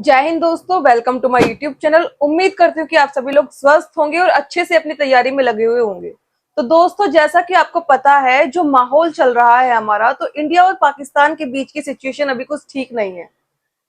जय हिंद दोस्तों, welcome to my YouTube channel. उम्मीद करती हूँ कि आप सभी लोग स्वस्थ होंगे और अच्छे से अपनी तैयारी में लगे हुए होंगे। तो दोस्तों, जैसा कि आपको पता है, जो माहौल चल रहा है हमारा, तो इंडिया और पाकिस्तान के बीच की सिचुएशन अभी कुछ ठीक नहीं है।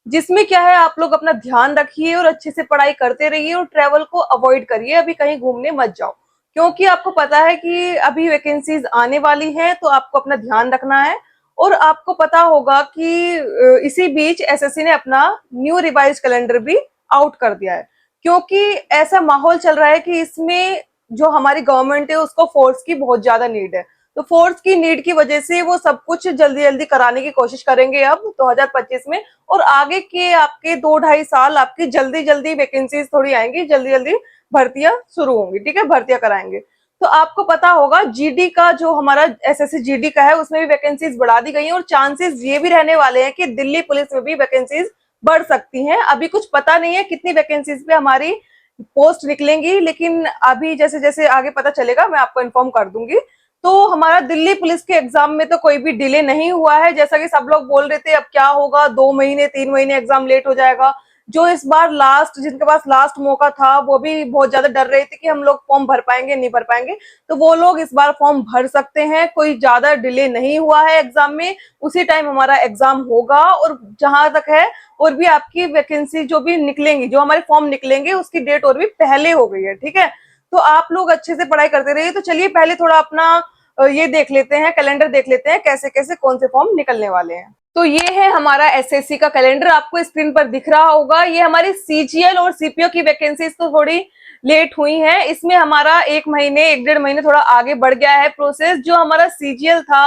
जिसमें क्या है, आप लोग अपना ध्यान रखिए और अच्छे से पढ़ाई करते रहिए और ट्रेवल को अवॉइड करिए। अभी कहीं घूमने मत जाओ, क्योंकि आपको पता है कि अभी वैकेंसीज आने वाली हैं, तो आपको अपना ध्यान रखना है। और आपको पता होगा कि इसी बीच एसएससी ने अपना न्यू रिवाइज कैलेंडर भी आउट कर दिया है, क्योंकि ऐसा माहौल चल रहा है कि इसमें जो हमारी गवर्नमेंट है उसको फोर्स की बहुत ज्यादा नीड है। तो फोर्स की नीड की वजह से वो सब कुछ जल्दी जल्दी कराने की कोशिश करेंगे अब 2025 में। और आगे के आपके 2-2.5 साल आपकी जल्दी जल्दी वैकेंसीज थोड़ी आएंगी, जल्दी जल्दी भर्तियां शुरू होंगी। ठीक है, भर्तियां कराएंगे। तो आपको पता होगा जीडी का, जो हमारा एसएससी जीडी का है, उसमें भी वैकेंसीज बढ़ा दी गई हैं और चांसेस ये भी रहने वाले हैं कि दिल्ली पुलिस में भी वैकेंसीज बढ़ सकती हैं। अभी कुछ पता नहीं है कितनी वैकेंसीज पे हमारी पोस्ट निकलेंगी, लेकिन अभी जैसे जैसे आगे पता चलेगा मैं आपको इन्फॉर्म कर दूंगी। तो हमारा दिल्ली पुलिस के एग्जाम में तो कोई भी डिले नहीं हुआ है, जैसा कि सब लोग बोल रहे थे अब क्या होगा, 2 महीने 3 महीने एग्जाम लेट हो जाएगा। जो इस बार लास्ट, जिनके पास लास्ट मौका था, वो भी बहुत ज्यादा डर रहे थे कि हम लोग फॉर्म भर पाएंगे नहीं भर पाएंगे। तो वो लोग इस बार फॉर्म भर सकते हैं, कोई ज्यादा डिले नहीं हुआ है एग्जाम में। उसी टाइम हमारा एग्जाम होगा। और जहां तक है, और भी आपकी वैकेंसी जो भी निकलेंगी, जो हमारे फॉर्म निकलेंगे, उसकी डेट और भी पहले हो गई है। ठीक है, तो आप लोग अच्छे से पढ़ाई करते रहिए। तो चलिए पहले थोड़ा अपना ये देख लेते हैं, कैलेंडर देख लेते हैं, कैसे कैसे कौन से फॉर्म निकलने वाले हैं। तो ये है हमारा एसएससी का कैलेंडर, आपको स्क्रीन पर दिख रहा होगा। ये हमारी सीजीएल और सीपीओ की वैकेंसीज तो थोड़ी लेट हुई है। इसमें हमारा 1 महीने 1-1.5 महीने थोड़ा आगे बढ़ गया है प्रोसेस। जो हमारा सीजीएल था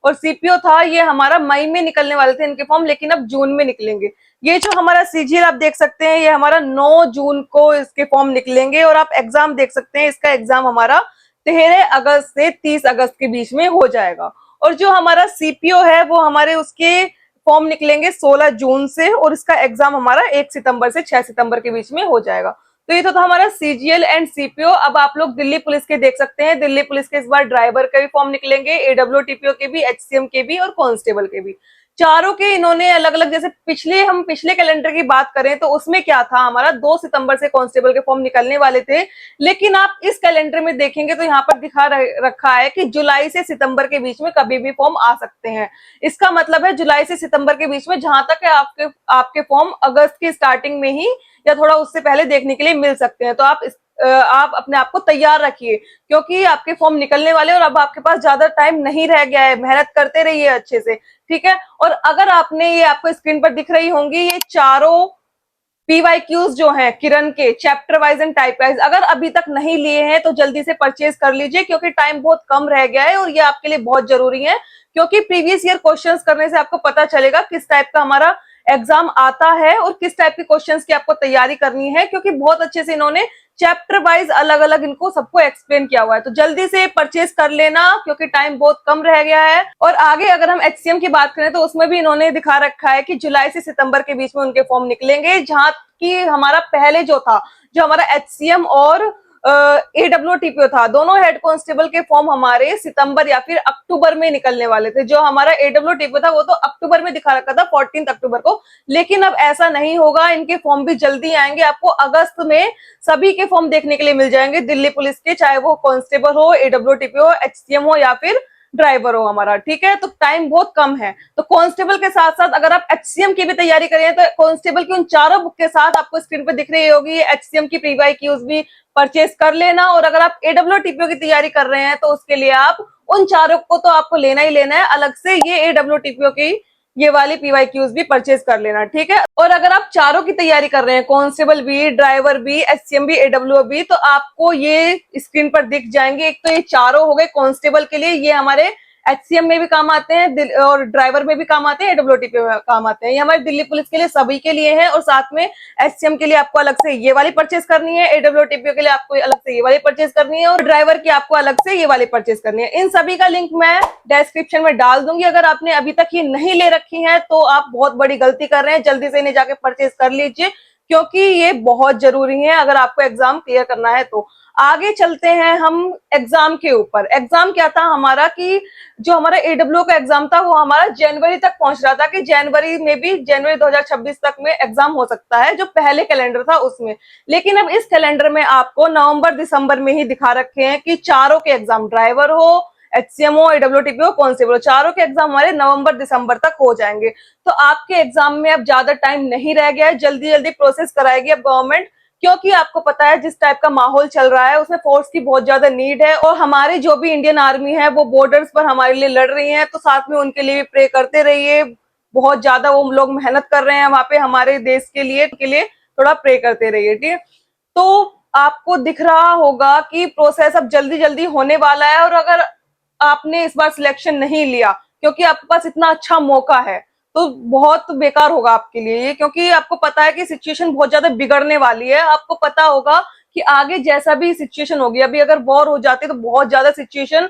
और सीपीओ था, ये हमारा मई में निकलने वाले थे इनके फॉर्म, लेकिन अब जून में निकलेंगे। ये जो हमारा सीजीएल आप देख सकते हैं, ये हमारा 9 जून को इसके फॉर्म निकलेंगे। और आप एग्जाम देख सकते हैं, इसका एग्जाम हमारा 13 अगस्त से 30 अगस्त के बीच में हो जाएगा। और जो हमारा सीपीओ है, वो हमारे उसके फॉर्म निकलेंगे 16 जून से, और इसका एग्जाम हमारा 1 सितंबर से 6 सितंबर के बीच में हो जाएगा। तो ये तो था हमारा सीजीएल एंड सीपीओ। अब आप लोग दिल्ली पुलिस के देख सकते हैं। दिल्ली पुलिस के इस बार ड्राइवर के भी फॉर्म निकलेंगे, एडब्ल्यूटीपीओ के भी, एचसीएम के भी और कांस्टेबल के भी। चारों के इन्होंने अलग अलग, जैसे पिछले कैलेंडर की बात करें तो उसमें क्या था, हमारा 2 सितंबर से कांस्टेबल के फॉर्म निकलने वाले थे। लेकिन आप इस कैलेंडर में देखेंगे तो यहाँ पर दिखा रखा है कि जुलाई से सितंबर के बीच में कभी भी फॉर्म आ सकते हैं। इसका मतलब है जुलाई से सितंबर के बीच में, जहां तक है आपके आपके फॉर्म अगस्त की स्टार्टिंग में ही या थोड़ा उससे पहले देखने के लिए मिल सकते हैं। तो आप अपने आप को तैयार रखिए, क्योंकि आपके फॉर्म निकलने वाले और अब आपके पास ज्यादा टाइम नहीं रह गया है। मेहनत करते रहिए अच्छे से। ठीक है, और अगर आपने, ये आपको स्क्रीन पर दिख रही होंगी, ये चारों पीवाईक्यूज जो हैं किरण के, chapter wise and type wise, अगर अभी तक नहीं लिए हैं तो जल्दी से परचेज कर लीजिए, क्योंकि टाइम बहुत कम रह गया है और ये आपके लिए बहुत जरूरी है। क्योंकि प्रीवियस ईयर क्वेश्चंस करने से आपको पता चलेगा किस टाइप का हमारा एग्जाम आता है और किस टाइप के क्वेश्चंस की आपको तैयारी करनी है, क्योंकि बहुत अच्छे से इन्होंने चैप्टर वाइज अलग अलग इनको सबको एक्सप्लेन किया हुआ है। तो जल्दी से परचेज कर लेना, क्योंकि टाइम बहुत कम रह गया है। और आगे अगर हम एचसीएम की बात करें तो उसमें भी इन्होंने दिखा रखा है कि जुलाई से सितंबर के बीच में उनके फॉर्म निकलेंगे, जहां की हमारा पहले जो था, जो हमारा एचसीएम और एडब्ल्यूटीपीओ था, दोनों हेड कांस्टेबल के फॉर्म हमारे सितंबर या फिर अक्टूबर में निकलने वाले थे। जो हमारा एडब्ल्यूटीपीओ था वो तो अक्टूबर में दिखा रखा था, 14 अक्टूबर को। लेकिन अब ऐसा नहीं होगा, इनके फॉर्म भी जल्दी आएंगे। आपको अगस्त में सभी के फॉर्म देखने के लिए मिल जाएंगे दिल्ली पुलिस के, चाहे वो कांस्टेबल हो, एडब्ल्यूटीपीओ, एचसीएम हो या फिर ड्राइवर हो हमारा। ठीक है, तो टाइम बहुत कम है। तो कांस्टेबल के साथ साथ अगर आप एचसीएम की भी तैयारी करें तो कांस्टेबल की उन चारों बुक के साथ आपको स्क्रीन पर दिख रही होगी, एचसीएम की प्रीवाईक्यूज भी परचेज कर लेना। और अगर आप एडब्ल्यूटीपीओ की तैयारी कर रहे हैं तो उसके लिए आप उन चारों को तो आपको लेना ही लेना है, अलग से ये एडब्ल्यूटीपीओ की ये वाली पीवाईक्यूज भी परचेज कर लेना। ठीक है, और अगर आप चारों की तैयारी कर रहे हैं, कांस्टेबल भी, ड्राइवर भी, एचसीएम भी, एडब्ल्यू भी, तो आपको ये स्क्रीन पर दिख जाएंगे। एक तो ये चारों हो गए कांस्टेबल के लिए, ये हमारे एचसीएम में भी काम आते हैं और ड्राइवर में भी काम आते हैं, एडब्ल्यूटीपी में काम आते हैं। ये हमारे दिल्ली पुलिस के लिए सभी के लिए है। और साथ में एचसीएम के लिए आपको अलग से ये वाली परचेज करनी है, एडब्ल्यूटीपी के लिए आपको अलग से ये वाली परचेज करनी है, और ड्राइवर की आपको अलग से ये वाली परचेज करनी है। इन सभी का लिंक मैं डिस्क्रिप्शन में डाल दूंगी। अगर आपने अभी तक ये नहीं ले रखी है तो आप बहुत बड़ी गलती कर रहे हैं, जल्दी से इन्हें जाके परचेज कर लीजिए, क्योंकि ये बहुत जरूरी है अगर आपको एग्जाम क्लियर करना है। तो आगे चलते हैं हम एग्जाम के ऊपर। एग्जाम क्या था हमारा कि जो हमारा एडब्ल्यू का एग्जाम था वो हमारा जनवरी तक पहुंच रहा था कि जनवरी में भी, जनवरी 2026 तक में एग्जाम हो सकता है, जो पहले कैलेंडर था उसमें। लेकिन अब इस कैलेंडर में आपको नवंबर दिसंबर में ही दिखा रखे हैं कि चारों के एग्जाम, ड्राइवर हो, एचसीएम हो, एडब्ल्यूटीपी हो, कांस्टेबल हो, चारों के एग्जाम हमारे नवंबर दिसंबर तक हो जाएंगे। तो आपके एग्जाम में अब ज्यादा टाइम नहीं रह गया है, जल्दी जल्दी प्रोसेस कराएगी अब गवर्नमेंट, क्योंकि आपको पता है जिस टाइप का माहौल चल रहा है उसमें फोर्स की बहुत ज्यादा नीड है। और हमारी जो भी इंडियन आर्मी है वो बॉर्डर्स पर हमारे लिए लड़ रही है, तो साथ में उनके लिए भी प्रे करते रहिए। बहुत ज्यादा वो लोग मेहनत कर रहे हैं वहां पे हमारे देश के लिए थोड़ा प्रे करते रहिए, ठीक है। तो आपको दिख रहा होगा कि प्रोसेस अब जल्दी जल्दी होने वाला है। और अगर आपने इस बार सिलेक्शन नहीं लिया क्योंकि आपके पास इतना अच्छा मौका है, तो बहुत बेकार होगा आपके लिए ये, क्योंकि आपको पता है कि सिचुएशन बहुत ज्यादा बिगड़ने वाली है। आपको पता होगा कि आगे जैसा भी सिचुएशन होगी, अभी अगर वॉर हो जाती है तो बहुत ज्यादा सिचुएशन,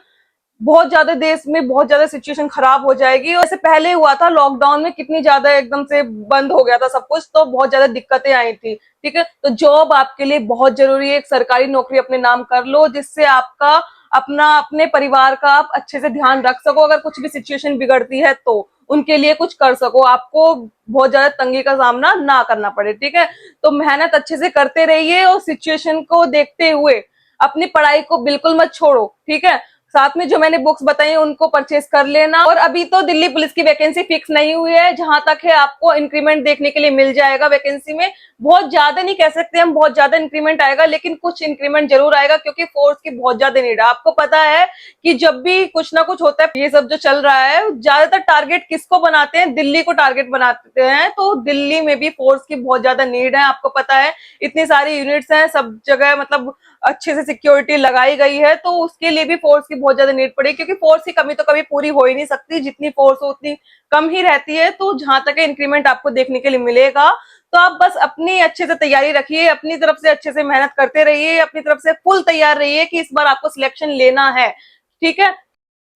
बहुत ज्यादा देश में बहुत ज्यादा सिचुएशन खराब हो जाएगी। और ऐसे पहले हुआ था लॉकडाउन में, कितनी ज्यादा एकदम से बंद हो गया था सब कुछ, तो बहुत ज्यादा दिक्कतें आई थी, ठीक है। तो जॉब आपके लिए बहुत जरूरी है, एक सरकारी नौकरी अपने नाम कर लो जिससे आपका अपना, अपने परिवार का आप अच्छे से ध्यान रख सको। अगर कुछ भी सिचुएशन बिगड़ती है तो उनके लिए कुछ कर सको, आपको बहुत ज्यादा तंगी का सामना ना करना पड़े, ठीक है। तो मेहनत अच्छे से करते रहिए और सिचुएशन को देखते हुए अपनी पढ़ाई को बिल्कुल मत छोड़ो, ठीक है। साथ में जो मैंने बुक्स बताई उनको परचेज कर लेना। और अभी तो दिल्ली पुलिस की वैकेंसी फिक्स नहीं हुई है, जहां तक है आपको इंक्रीमेंट देखने के लिए मिल जाएगा वैकेंसी में। बहुत ज्यादा नहीं कह सकते हम बहुत ज्यादा इंक्रीमेंट आएगा, लेकिन कुछ इंक्रीमेंट जरूर आएगा क्योंकि फोर्स की बहुत ज्यादा नीड है। आपको पता है कि जब भी कुछ ना कुछ होता है, ये सब जो चल रहा है ज्यादातर टारगेट किसको बनाते हैं, दिल्ली को टारगेट बनाते हैं। तो दिल्ली में भी फोर्स की बहुत ज्यादा नीड है। आपको पता है इतनी सारी यूनिट्स हैं सब जगह, मतलब अच्छे से सिक्योरिटी लगाई गई है, तो उसके लिए भी फोर्स की बहुत ज्यादा नीड पड़ेगी, क्योंकि फोर्स की कमी तो कभी पूरी हो ही नहीं सकती, जितनी फोर्स हो उतनी कम ही रहती है। तो जहां तक इंक्रीमेंट आपको देखने के लिए मिलेगा, तो आप बस अपनी अच्छे से तैयारी रखिए, अपनी तरफ से अच्छे से मेहनत करते रहिए, अपनी तरफ से फुल तैयार रहिए कि इस बार आपको सिलेक्शन लेना है, ठीक है।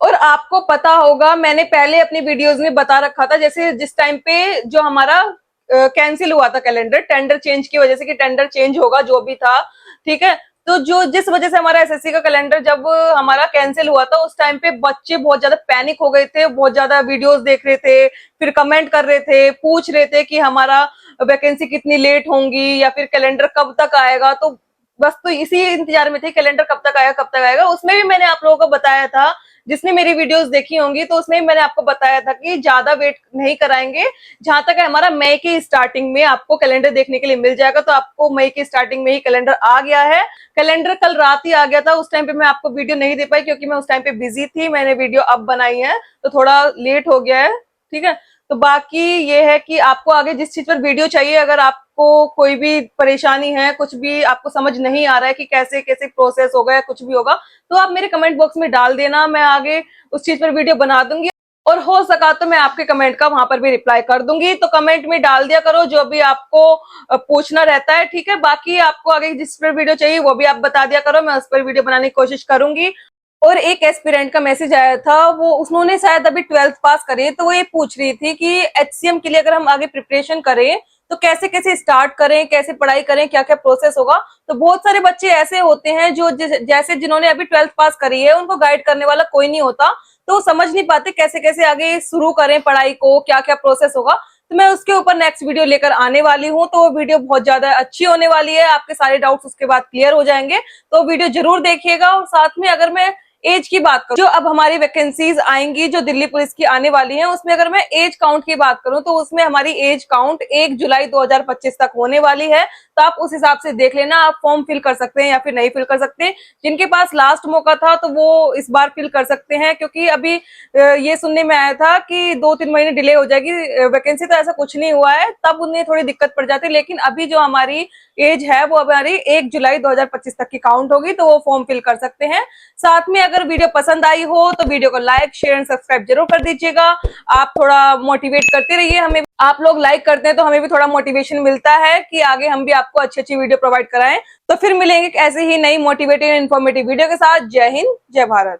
और आपको पता होगा मैंने पहले अपनी वीडियोस में बता रखा था, जैसे जिस टाइम पे जो हमारा कैंसिल हुआ था कैलेंडर, टेंडर चेंज की वजह से, कि टेंडर चेंज होगा जो भी था, ठीक है। तो जो जिस वजह से हमारा एसएससी का कैलेंडर जब हमारा कैंसिल हुआ था, उस टाइम पे बच्चे बहुत ज्यादा पैनिक हो गए थे, बहुत ज्यादा वीडियोस देख रहे थे, फिर कमेंट कर रहे थे, पूछ रहे थे कि हमारा वैकेंसी कितनी लेट होंगी या फिर कैलेंडर कब तक आएगा। तो बस तो इसी इंतजार में थे कैलेंडर कब तक आएगा कब तक आएगा। उसमें भी मैंने आप लोगों को बताया था, जिसने मेरी वीडियोस देखी होंगी तो उसमें मैंने आपको बताया था कि ज्यादा वेट नहीं कराएंगे, जहां तक है हमारा मई की स्टार्टिंग में आपको कैलेंडर देखने के लिए मिल जाएगा। तो आपको मई की स्टार्टिंग में ही कैलेंडर आ गया है, कैलेंडर कल रात ही आ गया था। उस टाइम पे मैं आपको वीडियो नहीं दे पाई क्योंकि मैं उस टाइम पे बिजी थी, मैंने वीडियो अब बनाई है तो थोड़ा लेट हो गया है, ठीक है। तो बाकी ये है कि आपको आगे जिस चीज पर वीडियो चाहिए, अगर आपको कोई भी परेशानी है, कुछ भी आपको समझ नहीं आ रहा है कि कैसे कैसे प्रोसेस होगा या कुछ भी होगा, तो आप मेरे कमेंट बॉक्स में डाल देना, मैं आगे उस चीज पर वीडियो बना दूंगी। और हो सका तो मैं आपके कमेंट का वहां पर भी रिप्लाई कर दूंगी। तो कमेंट में डाल दिया करो जो भी आपको पूछना रहता है, ठीक है। बाकी आपको आगे जिस पर वीडियो चाहिए वो भी आप बता दिया करो, मैं उस पर वीडियो बनाने की कोशिश करूंगी। और एक एस्पिरेंट का मैसेज आया था, वो उन्होंने शायद अभी 12th पास करी है, तो वो ये पूछ रही थी कि एचसीएम के लिए अगर हम आगे प्रिपरेशन करें तो कैसे कैसे स्टार्ट करें, कैसे पढ़ाई करें, क्या क्या प्रोसेस होगा। तो बहुत सारे बच्चे ऐसे होते हैं जो जैसे जिन्होंने अभी 12th पास करी है, उनको गाइड करने वाला कोई नहीं होता, तो वो समझ नहीं पाते कैसे कैसे आगे शुरू करें पढ़ाई को, क्या क्या प्रोसेस होगा। तो मैं उसके ऊपर नेक्स्ट वीडियो लेकर आने वाली हूँ, तो वो वीडियो बहुत ज्यादा अच्छी होने वाली है, आपके सारे डाउट्स उसके बाद क्लियर हो जाएंगे। तो वीडियो जरूर देखिएगा। और साथ में अगर मैं एज की बात करूं, जो अब हमारी वैकेंसीज आएंगी जो दिल्ली पुलिस की आने वाली हैं, उसमें अगर मैं एज काउंट की बात करूं तो उसमें हमारी एज काउंट 1 जुलाई 2025 तक होने वाली है। तो आप उस हिसाब से देख लेना, आप फॉर्म फिल कर सकते हैं या फिर नहीं फिल कर सकते। जिनके पास लास्ट मौका था तो वो इस बार फिल कर सकते हैं, क्योंकि अभी ये सुनने में आया था कि 2-3 महीने डिले हो जाएगी वैकेंसी, तो ऐसा कुछ नहीं हुआ है, तब उन्हें थोड़ी दिक्कत पड़ जाती है। लेकिन अभी जो हमारी एज है वो हमारी 1 जुलाई 2025 तक की काउंट होगी, तो वो फॉर्म फिल कर सकते हैं। साथ में अगर वीडियो पसंद आई हो तो वीडियो को लाइक शेयर एंड सब्सक्राइब जरूर कर दीजिएगा। आप थोड़ा मोटिवेट करते रहिए हमें, आप लोग लाइक करते हैं तो हमें भी थोड़ा मोटिवेशन मिलता है कि आगे हम भी आपको अच्छी अच्छी वीडियो प्रोवाइड कराएं। तो फिर मिलेंगे ऐसे ही नई मोटिवेटिव इन्फॉर्मेटिव वीडियो के साथ। जय हिंद, जय भारत।